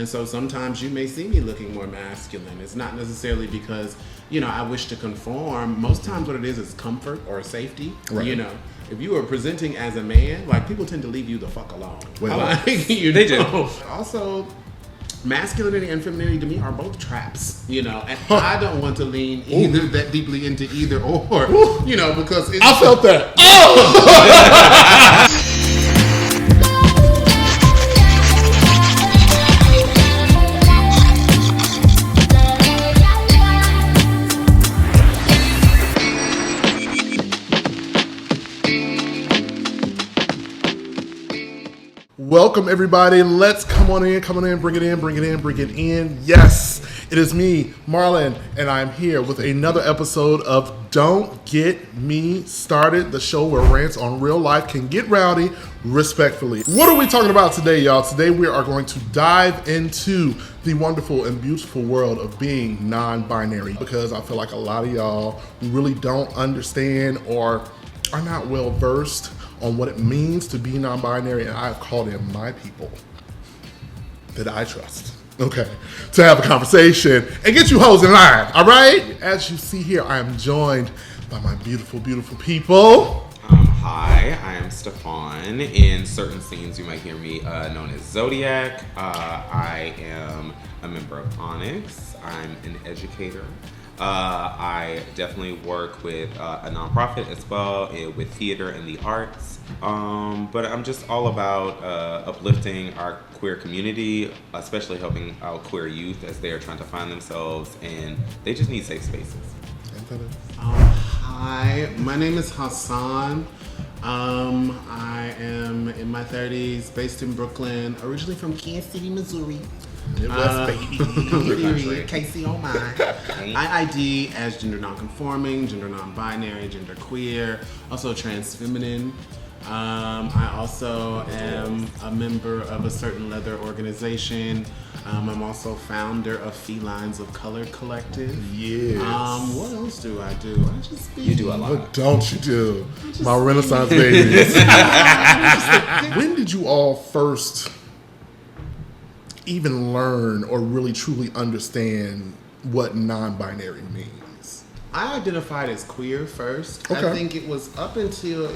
And so sometimes you may see me looking more masculine. It's not necessarily because, I wish to conform. Most times what it is comfort or safety. Right. If you are presenting as a man, like, people tend to leave you the fuck alone. They do. Also, masculinity and femininity to me are both traps, and I don't want to lean either that deeply into either or, because it's... I felt that. Welcome, everybody. Let's come on in, bring it in. Yes, it is me, Marlin, and I'm here with another episode of Don't Get Me Started, the show where rants on real life can get rowdy respectfully. What are we talking about today, y'all? Today we are going to dive into the wonderful and beautiful world of being non-binary, because I feel like a lot of y'all really don't understand or are not well versed on what it means to be non-binary, and I've called in my people that I trust, to have a conversation and get you hoes in line, all right? As you see here, I am joined by my beautiful, beautiful people. Hi, I am Stefan. In certain scenes, you might hear me known as Zodiac. I am a member of Onyx. I'm an educator. I definitely work with a nonprofit as well, with theater and the arts. But I'm just all about uplifting our queer community, especially helping our queer youth as they are trying to find themselves, and they just need safe spaces. Hi, my name is Hassan. I am in my 30s, based in Brooklyn, originally from Kansas City, Missouri. Midwest, baby. Casey, oh my. I ID as gender non-conforming, gender non-binary, gender queer, also trans feminine. I also am a member of a certain leather organization. I'm also founder of Felines of Color Collective. Yes. What else do I do? You do a lot. What don't you do? My Renaissance babies. When did you all first even learn or really truly understand what non-binary means? I identified as queer first. Okay. I think it was up until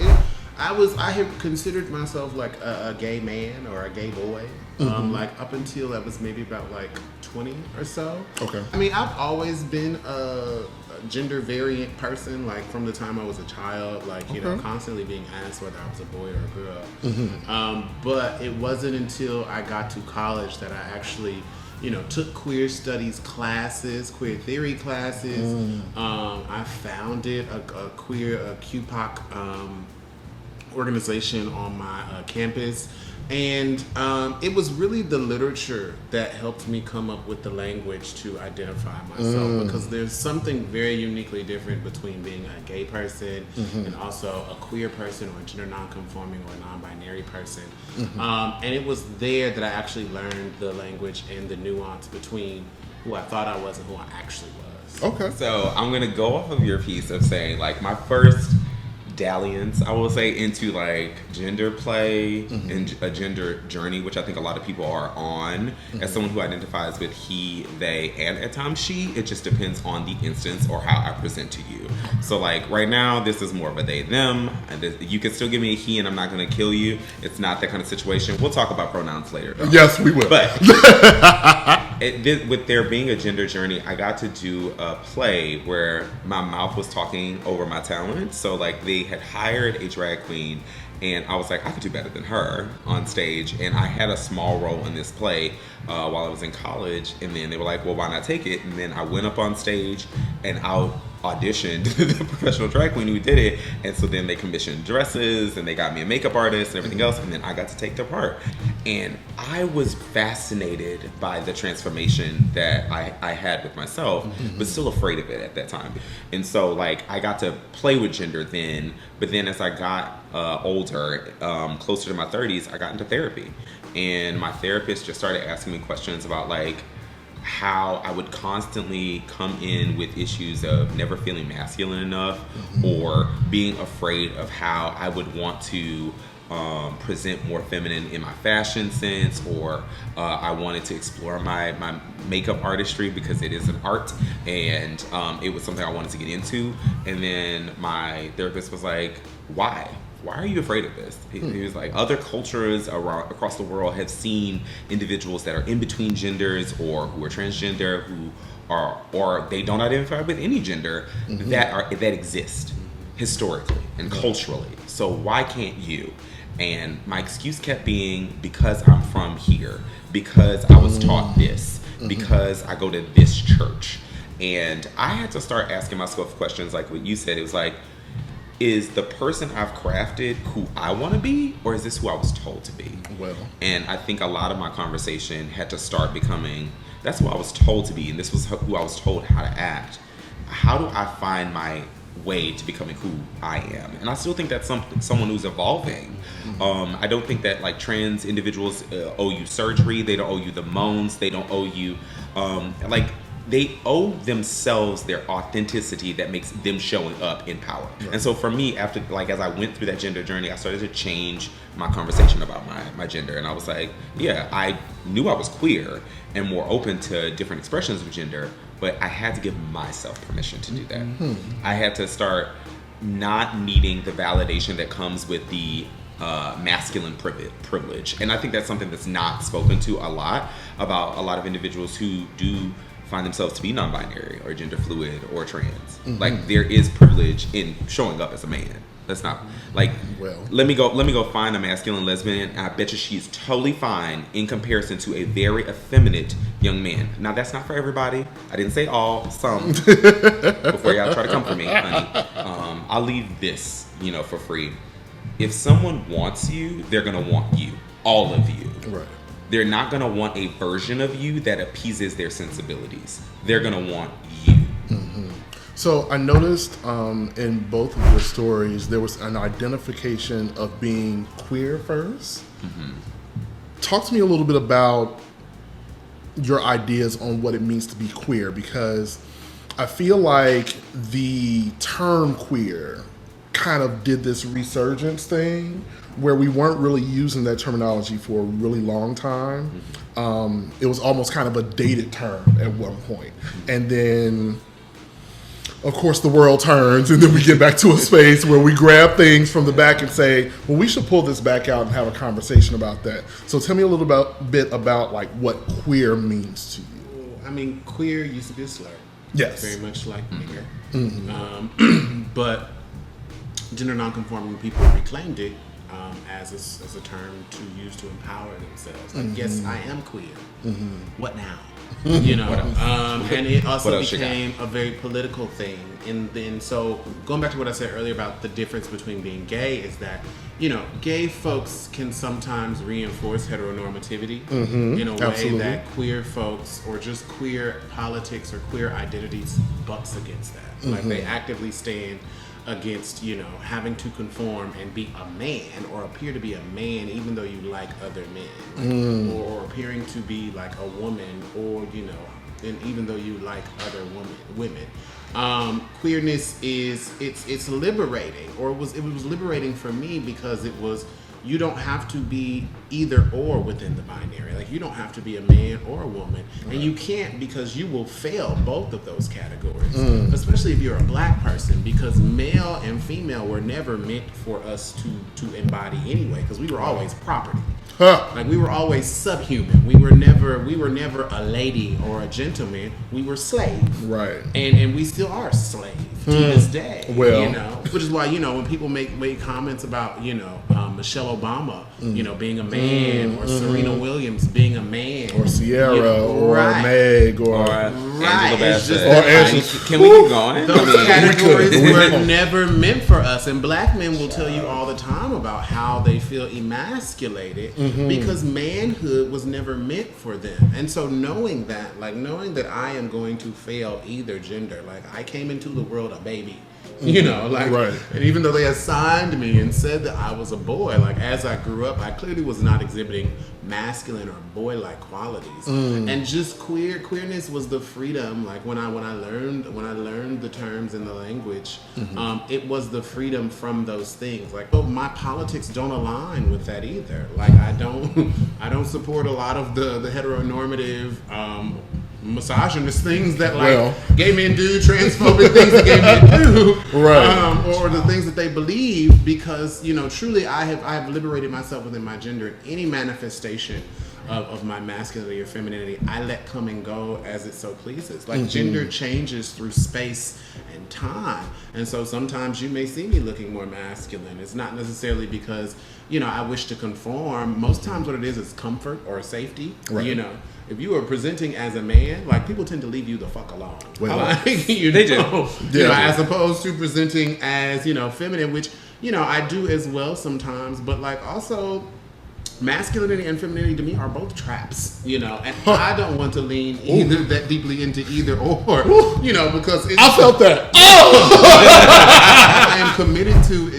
I had considered myself like a gay man or a gay boy. Like up until I was maybe about like 20 or so. Okay. I mean, I've always been a gender variant person, like from the time I was a child, like, constantly being asked whether I was a boy or a girl. But it wasn't until I got to college that I actually, took queer studies classes, queer theory classes. I founded a queer QPOC organization on my campus. And it was really the literature that helped me come up with the language to identify myself, because there's something very uniquely different between being a gay person and also a queer person or a gender non-conforming or a non-binary person. And it was there that I actually learned the language and the nuance between who I thought I was and who I actually was. Okay. So I'm going to go off of your piece of saying, like, my first dalliance, I will say, into like gender play and a gender journey, which I think a lot of people are on. As someone who identifies with he, they, and at times she, it just depends on the instance or how I present to you. So like right now, this is more of a they, them. And you can still give me a he and I'm not going to kill you. It's not that kind of situation. We'll talk about pronouns later, though. Yes, we will. But with there being a gender journey, I got to do a play where my mouth was talking over my talent. So like they had hired a drag queen and I was like, I could do better than her on stage. And I had a small role in this play while I was in college. And then they were like, well, why not take it? And then I went up on stage and I auditioned the professional drag queen who did it. And so then they commissioned dresses and they got me a makeup artist and everything else. And then I got to take the part. And I was fascinated by the transformation that I had with myself, but still afraid of it at that time. And so like I got to play with gender then, but then as I got older, closer to my 30s, I got into therapy. And my therapist just started asking me questions about like how I would constantly come in with issues of never feeling masculine enough or being afraid of how I would want to present more feminine in my fashion sense, or I wanted to explore my makeup artistry because it is an art, and it was something I wanted to get into. And then my therapist was like, why are you afraid of this? He was like, other cultures across the world have seen individuals that are in between genders, or who are transgender, who are, or they don't identify with any gender, that exist historically and culturally. So why can't you? And my excuse kept being, because I'm from here, because I was taught this, because I go to this church. And I had to start asking myself questions like what you said. It was like, is the person I've crafted who I want to be, or is this who I was told to be? Well, and I think a lot of my conversation had to start becoming, that's who I was told to be, and this was who I was told how to act. How do I find my way to becoming who I am? And I still think that's someone who's evolving. I don't think that like trans individuals owe you surgery. They don't owe you the moans. They don't owe you they owe themselves their authenticity that makes them showing up in power. Right. And so for me, after as I went through that gender journey, I started to change my conversation about my gender. And I was like, yeah, I knew I was queer and more open to different expressions of gender, but I had to give myself permission to do that. I had to start not needing the validation that comes with the masculine privilege. And I think that's something that's not spoken to a lot about a lot of individuals who do find themselves to be non-binary or gender fluid or trans. Like, there is privilege in showing up as a man. That's not let me go find a masculine lesbian, and I bet you she's totally fine in comparison to a very effeminate young man. Now, that's not for everybody. I didn't say all, some. Before y'all try to come for me, honey. I'll leave this, for free. If someone wants you, they're gonna want you, all of you. Right. They're not going to want a version of you that appeases their sensibilities. They're going to want you. So I noticed in both of your stories, there was an identification of being queer first. Talk to me a little bit about your ideas on what it means to be queer, because I feel like the term queer kind of did this resurgence thing where we weren't really using that terminology for a really long time. It was almost kind of a dated term at one point. And then, of course, the world turns, and then we get back to a space where we grab things from the back and say, well, we should pull this back out and have a conversation about that. So tell me a little bit about what queer means to you. I mean, queer used to be a slur. Yes. Very much like nigger. But gender nonconforming people reclaimed it as a term to use to empower themselves. Like, yes, I am queer. What now? And it also became a very political thing. And then, so going back to what I said earlier about the difference between being gay is that, gay folks can sometimes reinforce heteronormativity in a way that queer folks or just queer politics or queer identities bucks against that. Like, they actively stand against, having to conform and be a man or appear to be a man even though you like other men, or appearing to be like a woman, or, and even though you like other women. Queerness it's liberating, or it was liberating for me because it was, you don't have to be either or within the binary. Like, you don't have to be a man or a woman. Right. And you can't, because you will fail both of those categories, especially if you're a black person, because male and female were never meant for us to embody anyway, because we were always property. Like, we were always subhuman. We were never a lady or a gentleman. We were slave. Right. And we still are slave to this day. Well, which is why, when people make comments about, Michelle Obama, being a man, or Serena Williams being a man, or Sierra, or Meg, or Angela Bassett. Can we keep going? Those categories were never meant for us. And black men will tell you all the time about how they feel emasculated because manhood was never meant for them. And so knowing that I am going to fail either gender, like, I came into the world a baby, you know, like, and even though they assigned me and said that I was a boy, like as I grew up, I clearly was not exhibiting masculine or boy-like qualities. And just queerness was the freedom. Like when I learned the terms in the language, it was the freedom from those things. Like, oh, my politics don't align with that either. Like I don't support a lot of the heteronormative misogynist things that gay men do, transphobic things that gay men do, or the things that they believe, because truly I have liberated myself within my gender. Any manifestation of my masculinity or femininity, I let come and go as it so pleases. Like gender changes through space and time, and so sometimes you may see me looking more masculine. It's not necessarily because I wish to conform. Most times what it is comfort or safety. If you are presenting as a man, like people tend to leave you the fuck alone. They do. As opposed to presenting as feminine, which I do as well sometimes. But like also, masculinity and femininity to me are both traps. And I don't want to lean either that deeply into either or. Because I felt that. I am committed to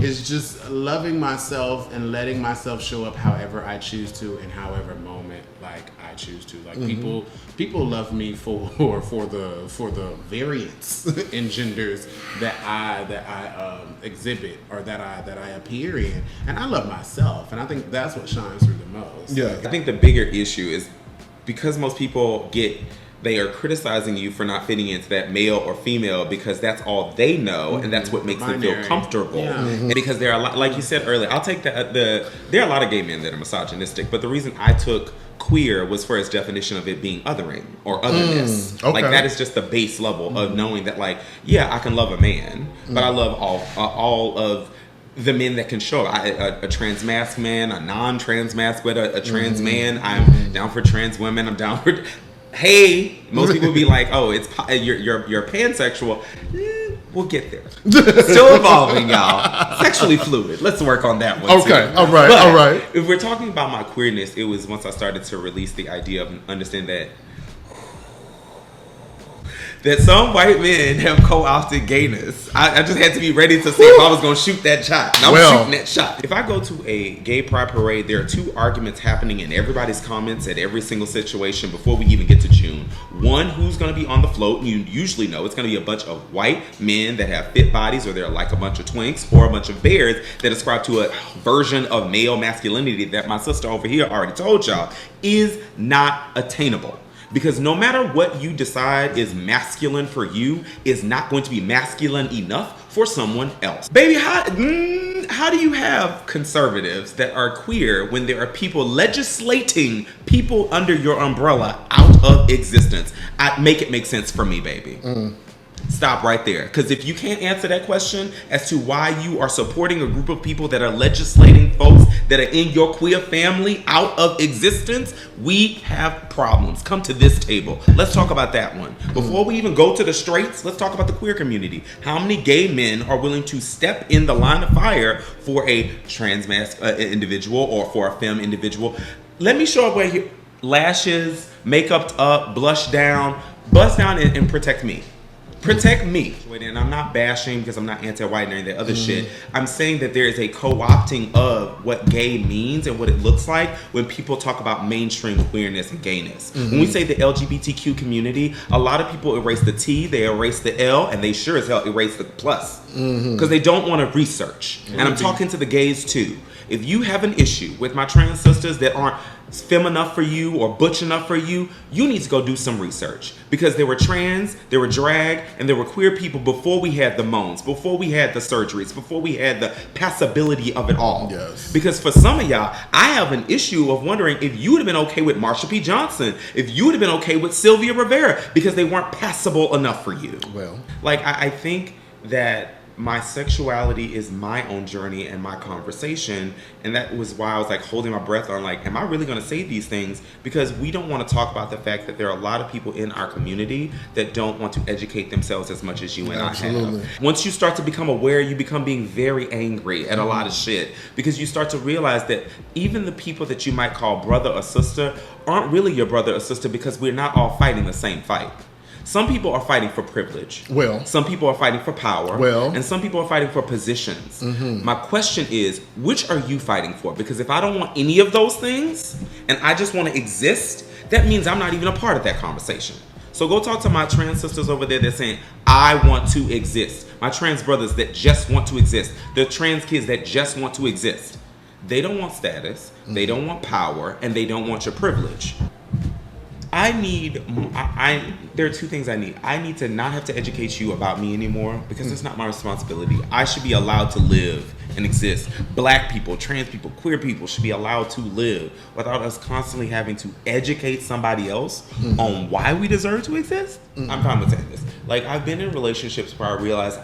is just loving myself and letting myself show up however I choose to in however moment like I choose to. Like people love me for the variance in genders that I exhibit or that I appear in, and I love myself, and I think that's what shines through the most. Yeah, I think the bigger issue is because most people they are criticizing you for not fitting into that male or female because that's all they know, and that's what makes them feel comfortable. And because there are a lot, like you said earlier, I'll take that. There are a lot of gay men that are misogynistic, but the reason I took queer was for its definition of it being othering or otherness. Like that is just the base level of knowing that, like, yeah, I can love a man, but I love all of the men that can show up. A trans masc man, a non-trans masc, but a trans man. I'm down for trans women. I'm down for. Hey, most people be like, "Oh, you're pansexual." We'll get there. Still evolving, y'all. Sexually fluid. Let's work on that one. Okay, too. all right. If we're talking about my queerness, it was once I started to release the idea of understand that some white men have co-opted gayness. I just had to be ready to see if I was going to shoot that shot. And I'm shooting that shot. If I go to a gay pride parade, there are two arguments happening in everybody's comments at every single situation before we even get to June. One, who's going to be on the float? And you usually know it's going to be a bunch of white men that have fit bodies, or they're like a bunch of twinks, or a bunch of bears that ascribe to a version of male masculinity that my sister over here already told y'all is not attainable. Because no matter what you decide is masculine for you is not going to be masculine enough for someone else. Baby, how do you have conservatives that are queer when there are people legislating people under your umbrella out of existence? Make it make sense for me, baby. Stop right there. Because if you can't answer that question as to why you are supporting a group of people that are legislating folks that are in your queer family out of existence, we have problems. Come to this table. Let's talk about that one. Before we even go to the straights, let's talk about the queer community. How many gay men are willing to step in the line of fire for a trans individual or for a femme individual? Let me show up where you lashes, makeup up, blush down, bust down and protect me. Protect me. And I'm not bashing because I'm not anti-white and any of that other shit. I'm saying that there is a co-opting of what gay means and what it looks like when people talk about mainstream queerness and gayness. When we say the LGBTQ community, a lot of people erase the T, they erase the L, and they sure as hell erase the plus. Because they don't want to research. And I'm talking to the gays too. If you have an issue with my trans sisters that aren't femme enough for you or butch enough for you, you need to go do some research. Because there were trans, there were drag, and there were queer people before we had the moans, before we had the surgeries, before we had the passability of it all. Yes. Because for some of y'all, I have an issue of wondering if you would have been okay with Marsha P. Johnson, if you would have been okay with Sylvia Rivera, because they weren't passable enough for you. Well, like I think that my sexuality is my own journey and my conversation, and that was why I was like holding my breath on like, am I really going to say these things? Because we don't want to talk about the fact that there are a lot of people in our community that don't want to educate themselves as much as you and I have. Once you start to become aware, you become being very angry at a lot of shit, because you start to realize that even the people that you might call brother or sister aren't really your brother or sister, because we're not all fighting the same fight. Some people are fighting for privilege. Well. Some people are fighting for power. Well. And some people are fighting for positions. Mm-hmm. My question is, which are you fighting for? Because if I don't want any of those things and I just want to exist, that means I'm not even a part of that conversation. So go talk to my trans sisters over there that's saying, I want to exist. My trans brothers that just want to exist. The trans kids that just want to exist. They don't want status. Mm-hmm. They don't want power. And they don't want your privilege. There are two things I need. I need to not have to educate you about me anymore because it's not my responsibility. I should be allowed to live and exist. Black people, trans people, queer people should be allowed to live without us constantly having to educate somebody else on why we deserve to exist. I'm fine with saying this. Like, I've been in relationships where I realized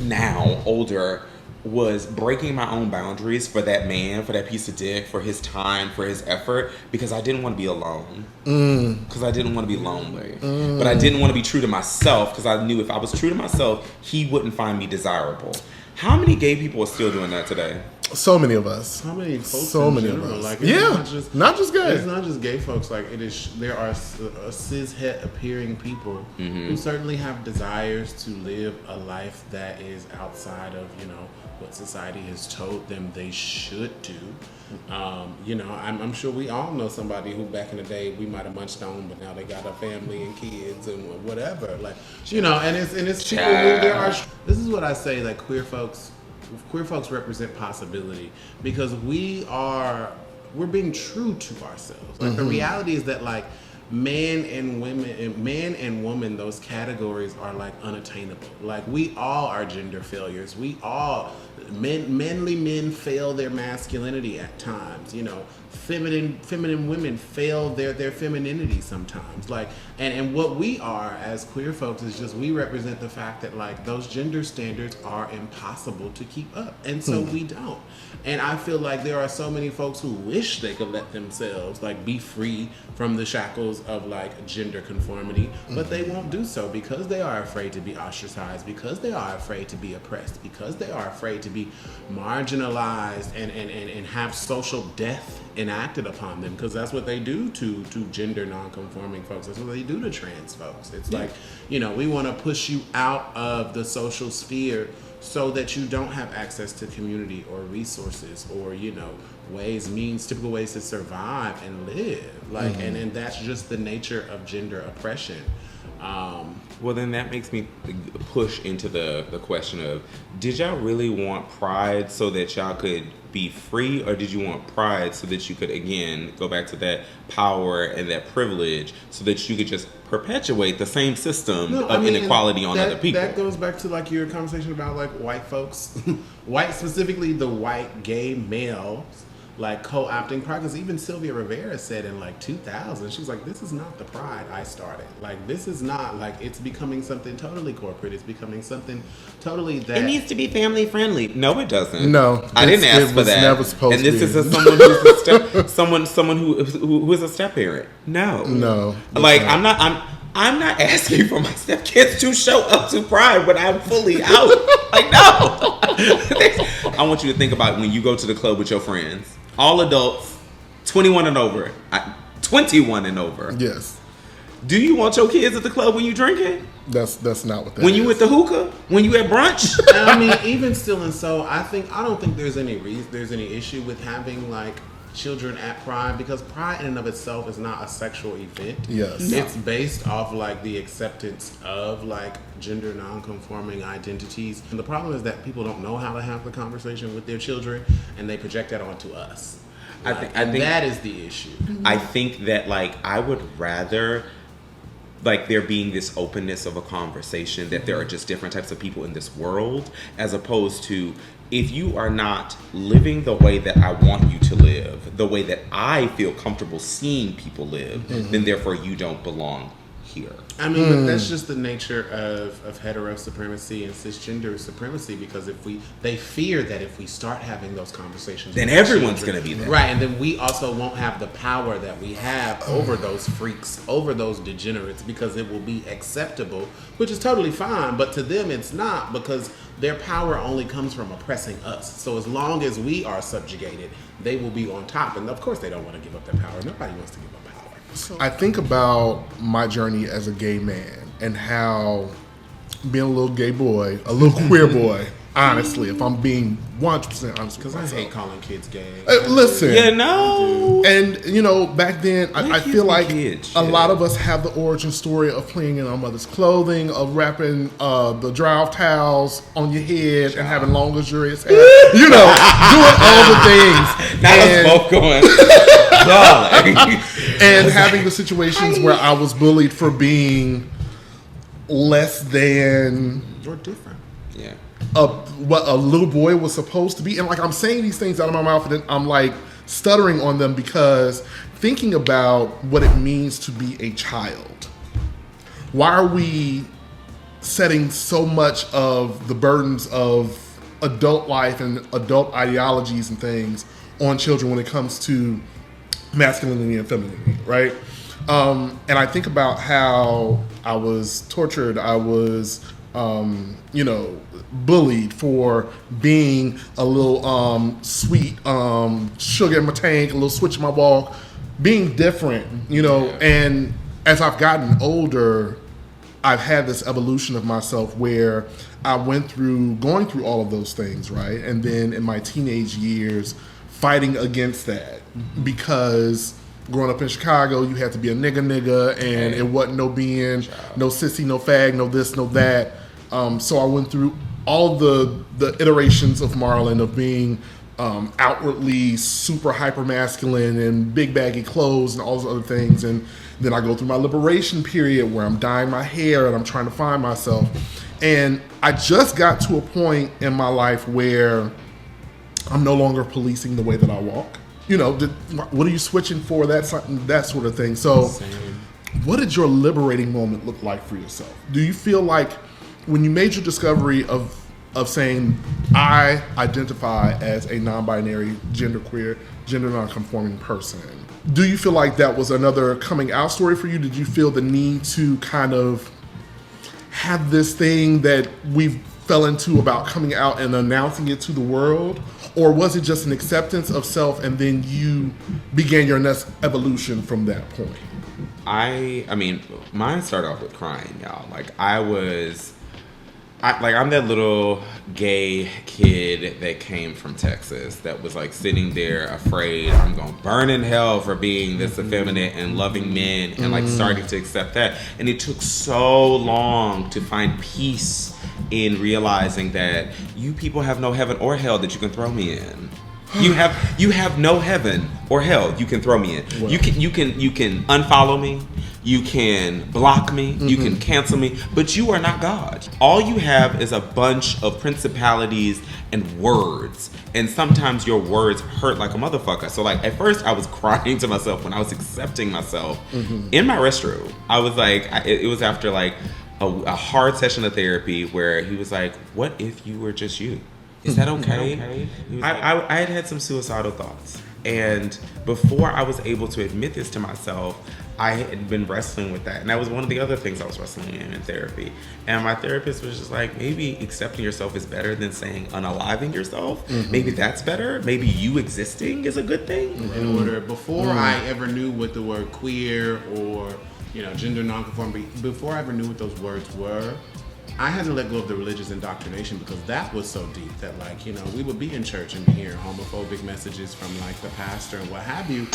now older, was breaking my own boundaries for that man, for that piece of dick, for his time, for his effort, because I didn't want to be alone. Because I didn't want to be lonely. But I didn't want to be true to myself, because I knew if I was true to myself, he wouldn't find me desirable. How many gay people are still doing that today? So many of us. How many folks so in many general? of us. Like, it's not just gay. It's not just gay folks. Like, it is. There are cishet appearing people who certainly have desires to live a life that is outside of, you know, what society has told them they should do. You know, I'm sure we all know somebody who back in the day we might have munched on, but now they got a family and kids and whatever. Like, you know, and it's people who there are. This is what I say. Like, queer folks represent possibility because we're being true to ourselves. Like, the reality is that, like, man and woman, those categories are like unattainable. Like, we all are gender failures. We all, manly men fail their masculinity at times. You know, feminine women fail their femininity sometimes. Like, and what we are as queer folks is just, we represent the fact that, like, those gender standards are impossible to keep up, and so we don't. And I feel like there are so many folks who wish they could let themselves, like, be free from the shackles of, like, gender conformity, but they won't do so because they are afraid to be ostracized, because they are afraid to be oppressed, because they are afraid to be marginalized and have social death enacted upon them, because that's what they do to gender non-conforming folks. That's what they do to trans folks. It's like, you know, we want to push you out of the social sphere so that you don't have access to community or resources or, you know, typical ways to survive and live. Like, and that's just the nature of gender oppression. Well, then that makes me push into the question of, did y'all really want pride so that y'all could be free, or did you want pride so that you could, again, go back to that power and that privilege so that you could just perpetuate the same system of inequality on other people? That goes back to, like, your conversation about, like, white folks, specifically the white gay males, like, co-opting pride. Because even Sylvia Rivera said in, like, 2000, she was like, this is not the pride I started. Like, this is not, like, it's becoming something totally corporate. It's becoming something totally that... It needs to be family friendly. No, it doesn't. No. I didn't ask for that. Never supposed and this to be. is someone who's someone who is a step parent. No. Like, I'm not asking for my stepkids to show up to Pride when I'm fully out. Like, no. I want you to think about when you go to the club with your friends. All adults, 21 and over. 21 and over. Yes. Do you want your kids at the club when you drinking? That's not what that when is. you at the hookah? When you at brunch? I mean, even still, and so I don't think there's any issue with having like children at Pride, because Pride in and of itself is not a sexual event. Yes. No. It's based off like the acceptance of like gender non-conforming identities. And the problem is that people don't know how to have the conversation with their children, and they project that onto us. I think that is the issue. I think that like I would rather like there being this openness of a conversation, that there are just different types of people in this world, as opposed to if you are not living the way that I want you to live, the way that I feel comfortable seeing people live, then therefore you don't belong here. I mean, but that's just the nature of hetero supremacy and cisgender supremacy, because they fear that if we start having those conversations, then everyone's going to be there. Right, and then we also won't have the power that we have over those freaks, over those degenerates, because it will be acceptable, which is totally fine, but to them it's not, because their power only comes from oppressing us. So as long as we are subjugated, they will be on top, and of course they don't want to give up their power. Nobody wants to give up power. I think about my journey as a gay man and how being a little gay boy, a little queer boy, honestly, if I'm being 100% honest, because I hate calling kids gay. Listen, yeah, no, and you know, back then, I feel like a lot of us have the origin story of playing in our mother's clothing, of wrapping the dry towels on your head and having long luxurious hair. You know, doing all the things. Now let's both going, darling. And having the situations where I was bullied for being less than or different. Yeah. What a little boy was supposed to be. And like, I'm saying these things out of my mouth and I'm like stuttering on them because thinking about what it means to be a child. Why are we setting so much of the burdens of adult life and adult ideologies and things on children when it comes to masculinity and femininity, right? And I think about how I was tortured, I was, bullied for being a little sweet, sugar in my tank, a little switch in my walk, being different, and as I've gotten older, I've had this evolution of myself where I going through all of those things, right? And then in my teenage years, fighting against that because growing up in Chicago, you had to be a nigga, and it wasn't no being, no sissy, no fag, no this, no that. So I went through all the iterations of Marlin of being outwardly super hyper masculine and big baggy clothes and all those other things. And then I go through my liberation period where I'm dyeing my hair and I'm trying to find myself. And I just got to a point in my life where I'm no longer policing the way that I walk. What are you switching for? That sort of thing. So what did your liberating moment look like for yourself? Do you feel like when you made your discovery of saying, I identify as a non-binary, genderqueer, gender non-conforming person, do you feel like that was another coming out story for you? Did you feel the need to kind of have this thing that we fell into about coming out and announcing it to the world? Or was it just an acceptance of self and then you began your next evolution from that point? I mean, mine started off with crying, y'all. I'm that little gay kid that came from Texas that was like sitting there afraid I'm gonna burn in hell for being this effeminate and loving men and like starting to accept that. And it took so long to find peace in realizing that you people have no heaven or hell that you can throw me in. You have no heaven or hell you can throw me in. Well, you can unfollow me, you can block me, you can cancel me, but you are not God. All you have is a bunch of principalities and words, and sometimes your words hurt like a motherfucker. So like at first I was crying to myself when I was accepting myself in my restroom. I was like, it was after like a hard session of therapy where he was like, "What if you were just you? Is that okay?" I had some suicidal thoughts. And before I was able to admit this to myself, I had been wrestling with that. And that was one of the other things I was wrestling in therapy. And my therapist was just like, maybe accepting yourself is better than saying unaliving yourself. Maybe that's better. Maybe you existing is a good thing. In order, before I ever knew what the word queer or gender nonconformity, before I ever knew what those words were, I had to let go of the religious indoctrination because that was so deep that we would be in church and hear homophobic messages from like the pastor and what have you.